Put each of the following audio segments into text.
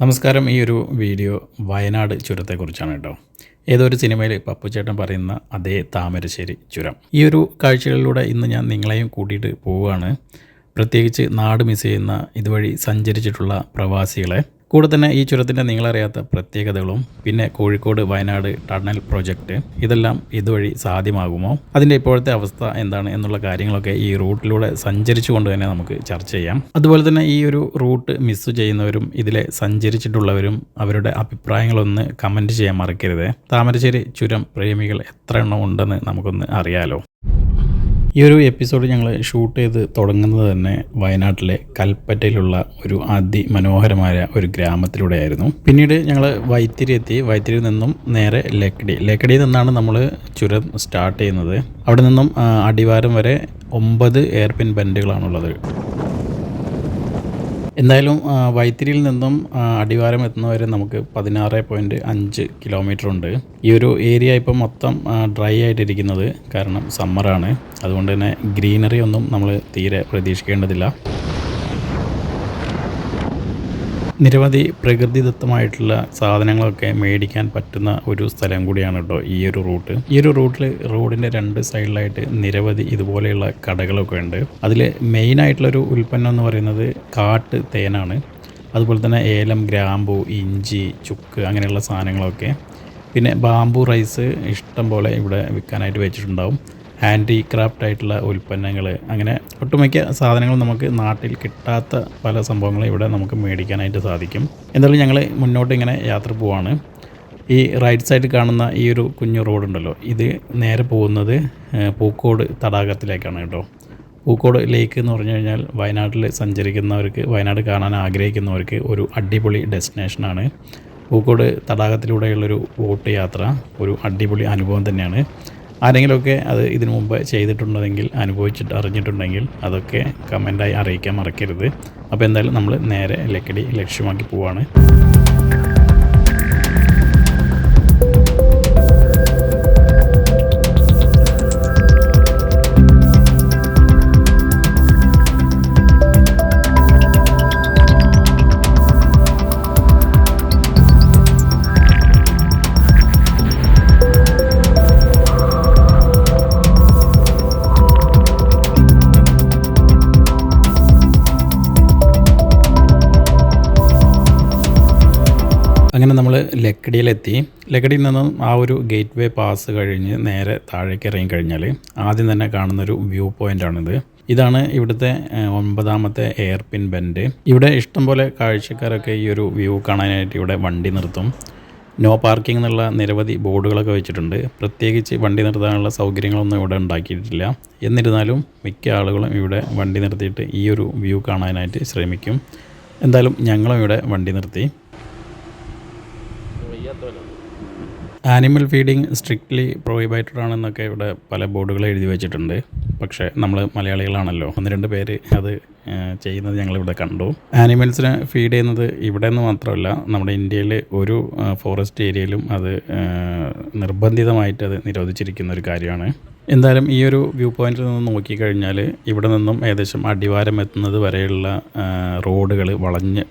നമസ്കാരം. ഈ ഒരു വീഡിയോ വയനാട് ചുരത്തെക്കുറിച്ചാണ് കേട്ടോ. ഏതോ ഒരു സിനിമയിൽ പപ്പുച്ചേട്ടൻ പറയുന്ന അതേ താമരശ്ശേരി ചുരം. ഈ ഒരു കാഴ്ചകളിലൂടെ ഇന്ന് ഞാൻ നിങ്ങളെയും കൂട്ടിയിട്ട് പോവുകയാണ്. പ്രത്യേകിച്ച് നാട് മിസ് ചെയ്യുന്ന ഇതുവഴി സഞ്ചരിച്ചിട്ടുള്ള പ്രവാസികളെ, കൂടെ തന്നെ ഈ ചുരത്തിൻ്റെ നിങ്ങളറിയാത്ത പ്രത്യേകതകളും, പിന്നെ കോഴിക്കോട് വയനാട് ടണൽ പ്രൊജക്റ്റ്, ഇതെല്ലാം ഇതുവഴി സാധ്യമാകുമോ, അതിൻ്റെ ഇപ്പോഴത്തെ അവസ്ഥ എന്താണ് എന്നുള്ള കാര്യങ്ങളൊക്കെ ഈ റൂട്ടിലൂടെ സഞ്ചരിച്ചു കൊണ്ട് തന്നെ നമുക്ക് ചർച്ച ചെയ്യാം. അതുപോലെ തന്നെ ഈ ഒരു റൂട്ട് മിസ് ചെയ്യുന്നവരും ഇതിലെ സഞ്ചരിച്ചിട്ടുള്ളവരും അവരുടെ അഭിപ്രായങ്ങളൊന്ന് കമൻറ്റ് ചെയ്യാൻ മറക്കരുത്. താമരശ്ശേരി ചുരം പ്രേമികൾ എത്ര എണ്ണം ഉണ്ടെന്ന് നമുക്കൊന്ന് അറിയാലോ. ഈ ഒരു എപ്പിസോഡ് ഞങ്ങൾ ഷൂട്ട് ചെയ്ത് തുടങ്ങുന്നത് തന്നെ വയനാട്ടിലെ കൽപ്പറ്റയിലുള്ള ഒരു അതിമനോഹരമായ ഒരു ഗ്രാമത്തിലൂടെയായിരുന്നു. പിന്നീട് ഞങ്ങൾ വൈത്തിരി എത്തി. വൈത്തിരിയിൽ നിന്നും നേരെ ലക്കിടിയിൽ നിന്നാണ് നമ്മൾ ചുരം സ്റ്റാർട്ട് ചെയ്യുന്നത്. അവിടെ നിന്നും അടിവാരം വരെ 9 എയർപിൻ ബെൻഡുകളാണുള്ളത്. എന്തായാലും വൈത്തിരിയിൽ നിന്നും അടിവാരം എത്തുന്നവരെ നമുക്ക് 16.5 കിലോമീറ്റർ ഉണ്ട്. ഈ ഒരു ഏരിയ ഇപ്പം മൊത്തം ഡ്രൈ ആയിട്ടിരിക്കുന്നത് കാരണം സമ്മറാണ്. അതുകൊണ്ട് തന്നെ ഗ്രീനറി ഒന്നും നമ്മൾ തീരെ പ്രതീക്ഷിക്കേണ്ടതില്ല. നിരവധി പ്രകൃതിദത്തമായിട്ടുള്ള സാധനങ്ങളൊക്കെ മേടിക്കാൻ പറ്റുന്ന ഒരു സ്ഥലം കൂടിയാണ് കേട്ടോ ഈ ഒരു റൂട്ട്. ഈ ഒരു റൂട്ടിൽ റോഡിൻ്റെ 2 സൈഡിലായിട്ട് നിരവധി ഇതുപോലെയുള്ള കടകളൊക്കെ ഉണ്ട്. അതിൽ മെയിനായിട്ടുള്ളൊരു ഉൽപ്പന്നം എന്ന് പറയുന്നത് കാട്ട് തേനാണ്. അതുപോലെ തന്നെ ഏലം, ഗ്രാമ്പു, ഇഞ്ചി, ചുക്ക് അങ്ങനെയുള്ള സാധനങ്ങളൊക്കെ. പിന്നെ ബാംബു റൈസ് ഇഷ്ടം പോലെ ഇവിടെ വിൽക്കാനായിട്ട് വെച്ചിട്ടുണ്ടാവും. ഹാൻഡി ക്രാഫ്റ്റ് ആയിട്ടുള്ള ഉൽപ്പന്നങ്ങൾ, അങ്ങനെ ഒട്ടുമിക്ക സാധനങ്ങളും നമുക്ക് നാട്ടിൽ കിട്ടാത്ത പല സംഭവങ്ങളും ഇവിടെ നമുക്ക് മേടിക്കാനായിട്ട് സാധിക്കും. എന്തായാലും ഞങ്ങൾ മുന്നോട്ട് ഇങ്ങനെ യാത്ര പോവാണ്. ഈ റൈറ്റ് സൈഡ് കാണുന്ന ഈ ഒരു കുഞ്ഞു റോഡുണ്ടല്ലോ, ഇത് നേരെ പോകുന്നത് പൂക്കോട് തടാകത്തിലേക്കാണ് കേട്ടോ. പൂക്കോട് ലേക്ക് എന്ന് പറഞ്ഞു കഴിഞ്ഞാൽ വയനാട്ടിൽ സഞ്ചരിക്കുന്നവർക്ക്, വയനാട് കാണാൻ ആഗ്രഹിക്കുന്നവർക്ക് ഒരു അടിപൊളി ഡെസ്റ്റിനേഷനാണ്. പൂക്കോട് തടാകത്തിലൂടെയുള്ളൊരു ബോട്ട് യാത്ര ഒരു അടിപൊളി അനുഭവം തന്നെയാണ്. ആരെങ്കിലുമൊക്കെ അത് ഇതിനു മുമ്പ് ചെയ്തിട്ടുണ്ടെങ്കിൽ, അനുഭവിച്ചിട്ട് അറിഞ്ഞിട്ടുണ്ടെങ്കിൽ അതൊക്കെ കമൻറ്റായി അറിയിക്കാൻ മറക്കരുത്. അപ്പോൾ എന്തായാലും നമ്മൾ നേരെ ലക്കിടി ലക്ഷ്യമാക്കി പോവാണ്. അങ്ങനെ നമ്മൾ ലക്കിടിയിലെത്തി. ലക്കിടിയിൽ നിന്നും ആ ഒരു ഗേറ്റ് വേ പാസ് കഴിഞ്ഞ് നേരെ താഴേക്ക് ഇറങ്ങി കഴിഞ്ഞാൽ ആദ്യം തന്നെ കാണുന്നൊരു വ്യൂ പോയിൻ്റാണിത്. ഇതാണ് ഇവിടുത്തെ 9ാമത്തെ എയർപിൻ ബെൻഡ്. ഇവിടെ ഇഷ്ടംപോലെ കാഴ്ചക്കാരൊക്കെ ഈ ഒരു വ്യൂ കാണാനായിട്ട് ഇവിടെ വണ്ടി നിർത്തും. നോ പാർക്കിംഗ് എന്നുള്ള നിരവധി ബോർഡുകളൊക്കെ വെച്ചിട്ടുണ്ട്. പ്രത്യേകിച്ച് വണ്ടി നിർത്താനുള്ള സൗകര്യങ്ങളൊന്നും ഇവിടെ ഉണ്ടാക്കിയിട്ടില്ല. എന്നിരുന്നാലും മിക്ക ആളുകളും ഇവിടെ വണ്ടി നിർത്തിയിട്ട് ഈ ഒരു വ്യൂ കാണാനായിട്ട് ശ്രമിക്കും. എന്തായാലും ഞങ്ങളും ഇവിടെ വണ്ടി നിർത്തി. ആനിമൽ ഫീഡിങ് സ്ട്രിക്ട്ലി പ്രൊഹിബിറ്റഡ് ആണെന്നൊക്കെ ഇവിടെ പല ബോർഡുകൾ എഴുതി വെച്ചിട്ടുണ്ട്. പക്ഷേ നമ്മൾ മലയാളികളാണല്ലോ, 1-2 പേര് അത് ചെയ്യുന്നത് ഞങ്ങളിവിടെ കണ്ടു. ആനിമൽസിനെ ഫീഡ് ചെയ്യുന്നത് ഇവിടെ നിന്ന് മാത്രമല്ല, നമ്മുടെ ഇന്ത്യയിൽ ഒരു ഫോറസ്റ്റ് ഏരിയയിലും അത് നിർബന്ധിതമായിട്ട് അത് നിരോധിച്ചിരിക്കുന്ന ഒരു കാര്യമാണ്. എന്തായാലും ഈ ഒരു വ്യൂ പോയിന്റിൽ നിന്ന് നോക്കിക്കഴിഞ്ഞാൽ ഇവിടെ നിന്നും ഏകദേശം അടിവാരം എത്തുന്നത് വരെയുള്ള റോഡുകൾ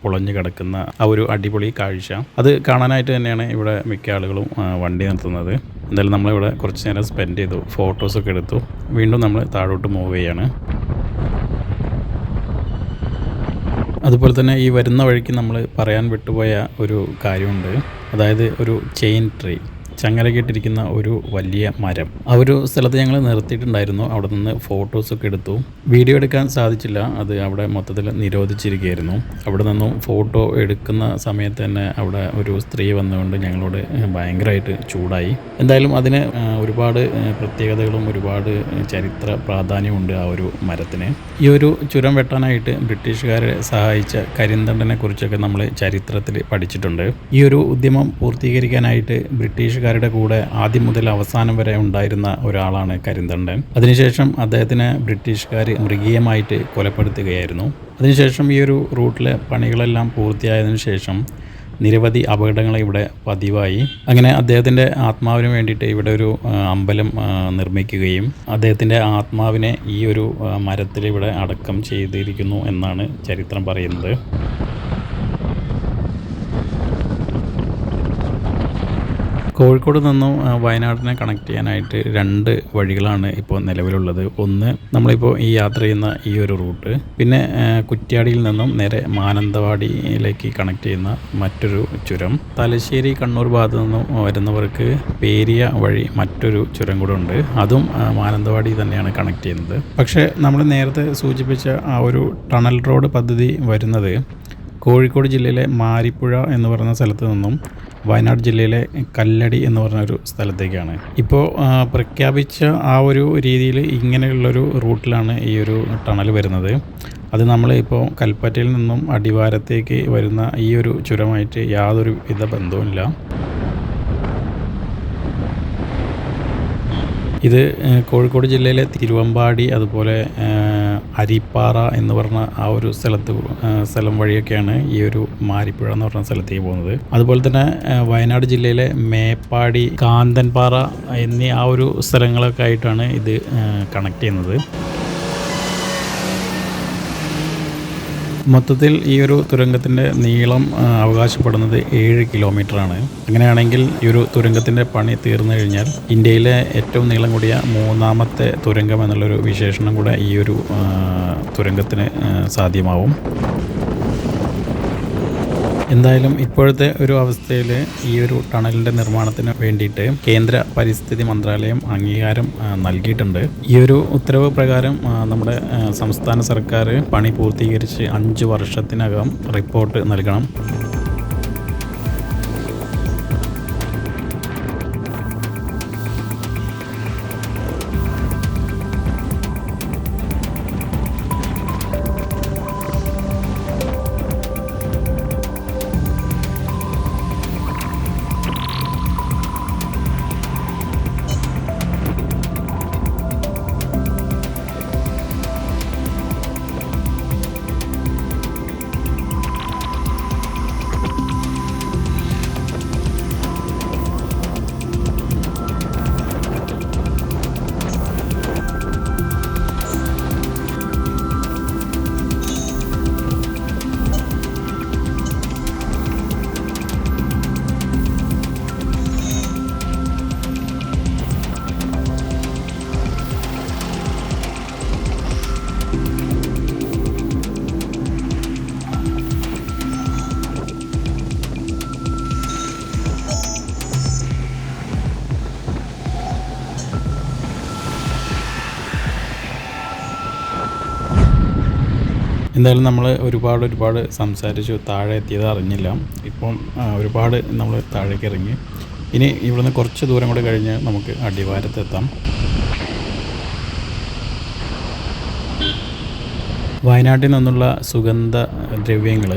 പൊളഞ്ഞ് കിടക്കുന്ന ആ ഒരു അടിപൊളി കാഴ്ച, അത് കാണാനായിട്ട് തന്നെയാണ് ഇവിടെ മിക്ക ആളുകളും വണ്ടി നിർത്തുന്നത്. എന്തായാലും നമ്മളിവിടെ കുറച്ച് നേരം സ്പെൻഡ് ചെയ്തു, ഫോട്ടോസൊക്കെ എടുത്തു. വീണ്ടും നമ്മൾ താഴോട്ട് മൂവ് ചെയ്യാണ്. അതുപോലെ തന്നെ ഈ വരുന്ന വഴിക്ക് നമ്മൾ പറയാൻ വിട്ടുപോയ ഒരു കാര്യമുണ്ട്. അതായത് ഒരു ചെയിൻ ട്രീ, ചങ്ങലകിട്ടിരിക്കുന്ന ഒരു വലിയ മരം. ആ ഒരു സ്ഥലത്ത് ഞങ്ങൾ നിർത്തിയിട്ടുണ്ടായിരുന്നു. അവിടെ നിന്ന് ഫോട്ടോസൊക്കെ എടുത്തു. വീഡിയോ എടുക്കാൻ സാധിച്ചില്ല, അത് അവിടെ മൊത്തത്തിൽ നിരോധിച്ചിരിക്കുകയായിരുന്നു. അവിടെ നിന്നും ഫോട്ടോ എടുക്കുന്ന സമയത്ത് തന്നെ അവിടെ ഒരു സ്ത്രീ വന്നുകൊണ്ട് ഞങ്ങളോട് ഭയങ്കരമായിട്ട് ചൂടായി. എന്തായാലും അതിന് ഒരുപാട് പ്രത്യേകതകളും ഒരുപാട് ചരിത്ര പ്രാധാന്യമുണ്ട് ആ ഒരു മരത്തിന്. ഈ ഒരു ചുരം വെട്ടാനായിട്ട് ബ്രിട്ടീഷുകാരെ സഹായിച്ച കരിന്തണ്ടനെ കുറിച്ചൊക്കെ നമ്മൾ ചരിത്രത്തിൽ പഠിച്ചിട്ടുണ്ട്. ഈ ഒരു ഉദ്യമം പൂർത്തീകരിക്കാനായിട്ട് ബ്രിട്ടീഷുകാരുടെ കൂടെ ആദ്യം മുതൽ അവസാനം വരെ ഉണ്ടായിരുന്ന ഒരാളാണ് കരിന്തണ്ടൻ. അതിനുശേഷം അദ്ദേഹത്തിനെ ബ്രിട്ടീഷുകാർ മൃഗീയമായിട്ട് കൊലപ്പെടുത്തുകയായിരുന്നു. അതിനുശേഷം ഈ ഒരു റൂട്ടിലെ പണികളെല്ലാം പൂർത്തിയായതിനു ശേഷം നിരവധി അപകടങ്ങൾ ഇവിടെ പതിവായി. അങ്ങനെ അദ്ദേഹത്തിൻ്റെ ആത്മാവിന് വേണ്ടിയിട്ട് ഇവിടെ ഒരു അമ്പലം നിർമ്മിക്കുകയും അദ്ദേഹത്തിൻ്റെ ആത്മാവിനെ ഈ ഒരു മരത്തിൽ ഇവിടെ അടക്കം ചെയ്തിരിക്കുന്നു എന്നാണ് ചരിത്രം പറയുന്നത്. കോഴിക്കോട് നിന്നും വയനാടിനെ കണക്ട് ചെയ്യാനായിട്ട് 2 വഴികളാണ് ഇപ്പോൾ നിലവിലുള്ളത്. ഒന്ന് നമ്മളിപ്പോൾ ഈ യാത്ര ചെയ്യുന്ന ഈ ഒരു റൂട്ട്, പിന്നെ കുറ്റ്യാടിയിൽ നിന്നും നേരെ മാനന്തവാടിയിലേക്ക് കണക്ട് ചെയ്യുന്ന മറ്റൊരു ചുരം, തലശ്ശേരി കണ്ണൂർ ഭാഗത്തു നിന്നും വരുന്നവർക്ക് പേരിയ വഴി മറ്റൊരു ചുരം കൂടെ ഉണ്ട്. അതും മാനന്തവാടി തന്നെയാണ് കണക്ട് ചെയ്യുന്നത്. പക്ഷേ നമ്മൾ നേരത്തെ സൂചിപ്പിച്ച ആ ഒരു ടണൽ റോഡ് പദ്ധതി വരുന്നത് കോഴിക്കോട് ജില്ലയിലെ മാരിപ്പുഴ എന്ന് പറയുന്ന സ്ഥലത്ത് നിന്നും വയനാട് ജില്ലയിലെ കല്ലടി എന്ന് പറഞ്ഞൊരു സ്ഥലത്തേക്കാണ്. ഇപ്പോൾ പ്രഖ്യാപിച്ച ആ ഒരു രീതിയിൽ ഇങ്ങനെയുള്ളൊരു റൂട്ടിലാണ് ഈ ഒരു ടണൽ വരുന്നത്. അത് നമ്മൾ ഇപ്പോൾ കൽപ്പറ്റയിൽ നിന്നും അടിവാരത്തേക്ക് വരുന്ന ഈ ഒരു ചുരമായിട്ട് യാതൊരു വിധ ബന്ധവുമില്ല. ഇത് കോഴിക്കോട് ജില്ലയിലെ തിരുവമ്പാടി, അതുപോലെ അരിപ്പാറ എന്ന് പറഞ്ഞ ആ ഒരു സ്ഥലം വഴിയൊക്കെയാണ് ഈ ഒരു മാരിപ്പുഴ എന്ന് പറഞ്ഞ സ്ഥലത്തേക്ക് പോകുന്നത്. അതുപോലെ തന്നെ വയനാട് ജില്ലയിലെ മേപ്പാടി, കാന്തൻപാറ എന്നീ ആ ഒരു സ്ഥലങ്ങളൊക്കെ ആയിട്ടാണ് ഇത് കണക്ട് ചെയ്യുന്നത്. മൊത്തത്തിൽ ഈ ഒരു തുരങ്കത്തിൻ്റെ നീളം അവകാശപ്പെടുന്നത് 7 കിലോമീറ്ററാണ്. അങ്ങനെയാണെങ്കിൽ ഈ ഒരു തുരങ്കത്തിൻ്റെ പണി തീർന്നു കഴിഞ്ഞാൽ ഇന്ത്യയിലെ ഏറ്റവും നീളം കൂടിയ 3ാമത്തെ തുരങ്കം എന്നുള്ളൊരു വിശേഷണം കൂടെ ഈ ഒരു തുരങ്കത്തിന് സാധ്യമാവും. എന്തായാലും ഇപ്പോഴത്തെ ഒരു അവസ്ഥയിൽ ഈ ഒരു ടണലിൻ്റെ നിർമ്മാണത്തിന് വേണ്ടിയിട്ട് കേന്ദ്ര പരിസ്ഥിതി മന്ത്രാലയം അംഗീകാരം നൽകിയിട്ടുണ്ട്. ഈ ഒരു ഉത്തരവ് പ്രകാരം നമ്മുടെ സംസ്ഥാന സർക്കാർ പണി പൂർത്തീകരിച്ച് 5 വർഷത്തിനകം റിപ്പോർട്ട് നൽകണം. എന്തായാലും നമ്മൾ ഒരുപാട് സംസാരിച്ചു, താഴെ എത്തിയത് അറിഞ്ഞില്ല. ഇപ്പം ഒരുപാട് നമ്മൾ താഴേക്ക് ഇറങ്ങി. ഇനി ഇവിടുന്ന് കുറച്ച് ദൂരം കൂടെ കഴിഞ്ഞ് നമുക്ക് അടിവാരത്തെത്താം. വയനാട്ടിൽ നിന്നുള്ള സുഗന്ധദ്രവ്യങ്ങൾ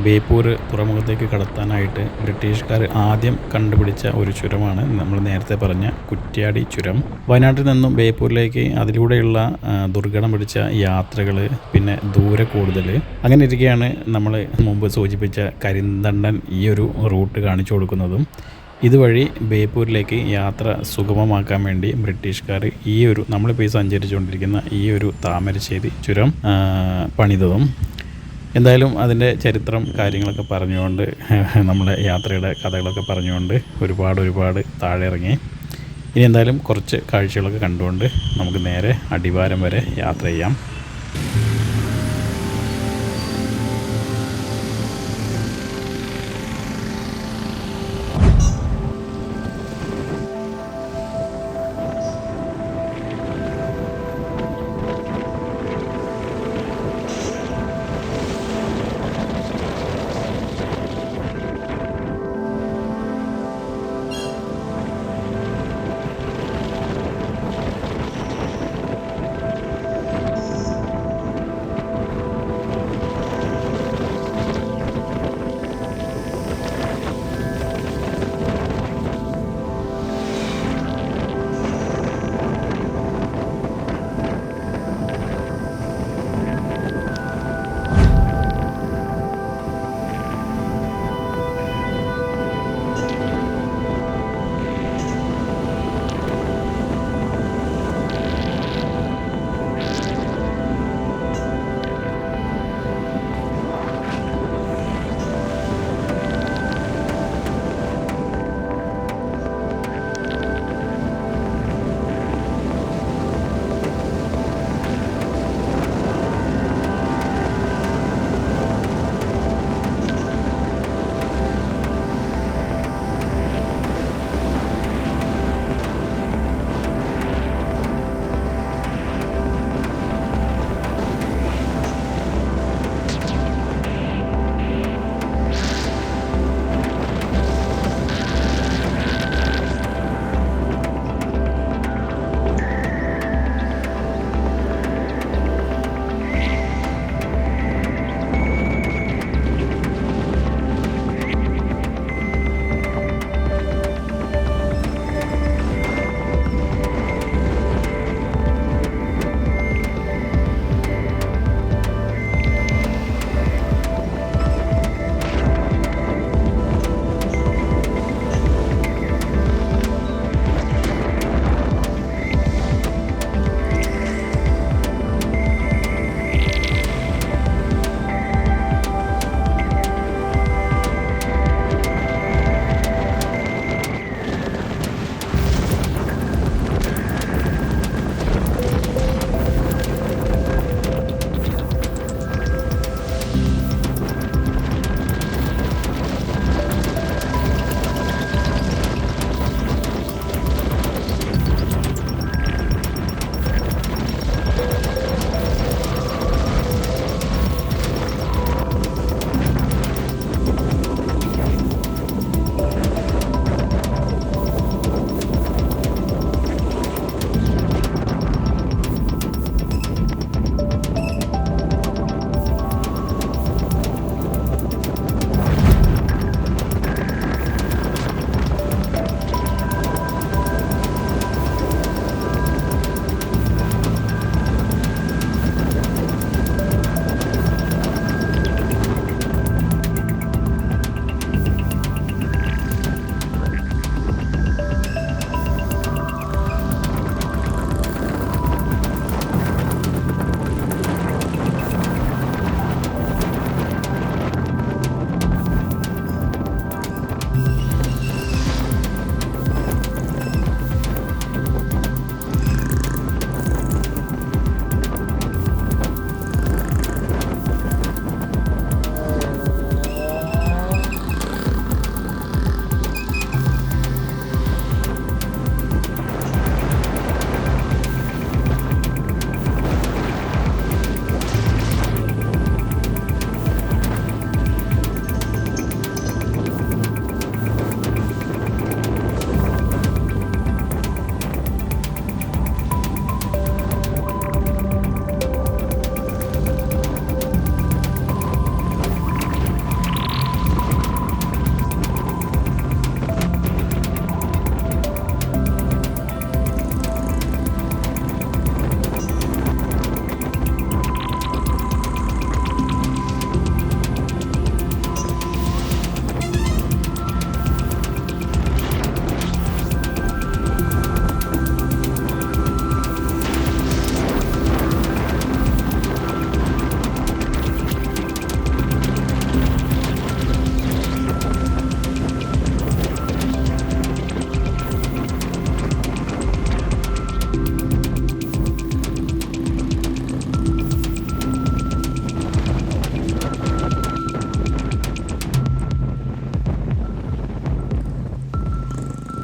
ബേപ്പൂർ തുറമുഖത്തേക്ക് കടത്താനായിട്ട് ബ്രിട്ടീഷുകാർ ആദ്യം കണ്ടുപിടിച്ച ഒരു ചുരമാണ് നമ്മൾ നേരത്തെ പറഞ്ഞ കുറ്റ്യാടി ചുരം. വയനാട്ടിൽ നിന്നും ബേപ്പൂരിലേക്ക് അതിലൂടെയുള്ള ദുർഘടം പിടിച്ച യാത്രകൾ, പിന്നെ ദൂരെ കൂടുതൽ, അങ്ങനെ ഇരിക്കുകയാണ് നമ്മൾ മുമ്പ് സൂചിപ്പിച്ച കരിന്തണ്ടൻ ഈ ഒരു റൂട്ട് കാണിച്ചു കൊടുക്കുന്നതും. ഇതുവഴി ബേപ്പൂരിലേക്ക് യാത്ര സുഗമമാക്കാൻ വേണ്ടി ബ്രിട്ടീഷുകാർ ഈ ഒരു നമ്മളിപ്പോൾ സഞ്ചരിച്ചുകൊണ്ടിരിക്കുന്ന ഈ ഒരു താമരശ്ശേരി ചുരം പണിതതും. എന്തായാലും അതിൻ്റെ ചരിത്രം കാര്യങ്ങളൊക്കെ പറഞ്ഞുകൊണ്ട്, നമ്മളെ യാത്രയുടെ കഥകളൊക്കെ പറഞ്ഞുകൊണ്ട് ഒരുപാട് താഴെ ഇറങ്ങി. ഇനി എന്തായാലും കുറച്ച് കാഴ്ചകളൊക്കെ കണ്ടുകൊണ്ട് നമുക്ക് നേരെ അടിവാരം വരെ യാത്ര ചെയ്യാം.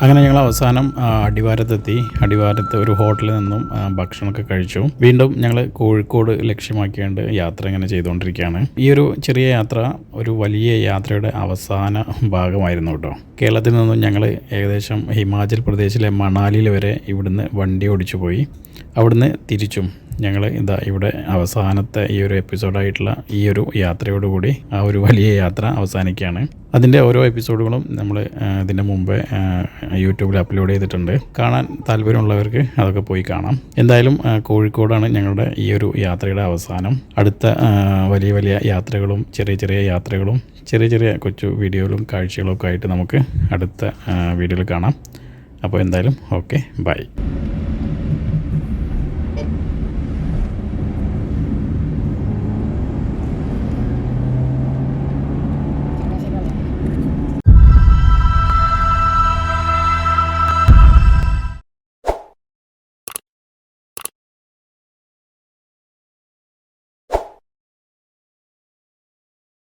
അങ്ങനെ ഞങ്ങൾ അവസാനം അടിവാരത്തെത്തി. അടിവാരത്ത് ഒരു ഹോട്ടലിൽ നിന്നും ഭക്ഷണമൊക്കെ കഴിച്ചു. വീണ്ടും ഞങ്ങൾ കോഴിക്കോട് ലക്ഷ്യമാക്കിയാണ്ട് യാത്ര ഇങ്ങനെ ചെയ്തുകൊണ്ടിരിക്കുകയാണ്. ഈ ഒരു ചെറിയ യാത്ര ഒരു വലിയ യാത്രയുടെ അവസാന ഭാഗമായിരുന്നു കേട്ടോ. കേരളത്തിൽ നിന്നും ഞങ്ങൾ ഏകദേശം ഹിമാചൽ പ്രദേശിലെ മണാലിയിൽ വരെ ഇവിടുന്ന് വണ്ടി ഓടിച്ചു പോയി. അവിടുന്ന് തിരിച്ചും ഞങ്ങൾ ഇവിടെ അവസാനത്തെ ഈ ഒരു എപ്പിസോഡായിട്ടുള്ള ഈ ഒരു യാത്രയോടുകൂടി ആ ഒരു വലിയ യാത്ര അവസാനിക്കുകയാണ്. അതിൻ്റെ ഓരോ എപ്പിസോഡുകളും നമ്മൾ ഇതിൻ്റെ മുമ്പ് യൂട്യൂബിൽ അപ്ലോഡ് ചെയ്തിട്ടുണ്ട്. കാണാൻ താല്പര്യമുള്ളവർക്ക് അതൊക്കെ പോയി കാണാം. എന്തായാലും കോഴിക്കോടാണ് ഞങ്ങളുടെ ഈ ഒരു യാത്രയുടെ അവസാനം. അടുത്ത വലിയ വലിയ യാത്രകളും ചെറിയ ചെറിയ യാത്രകളും ചെറിയ ചെറിയ കൊച്ചു വീഡിയോകളും കാഴ്ചകളും ഒക്കെ ആയിട്ട് നമുക്ക് അടുത്ത വീഡിയോയിൽ കാണാം. അപ്പോൾ എന്തായാലും ഓക്കെ, ബൈ.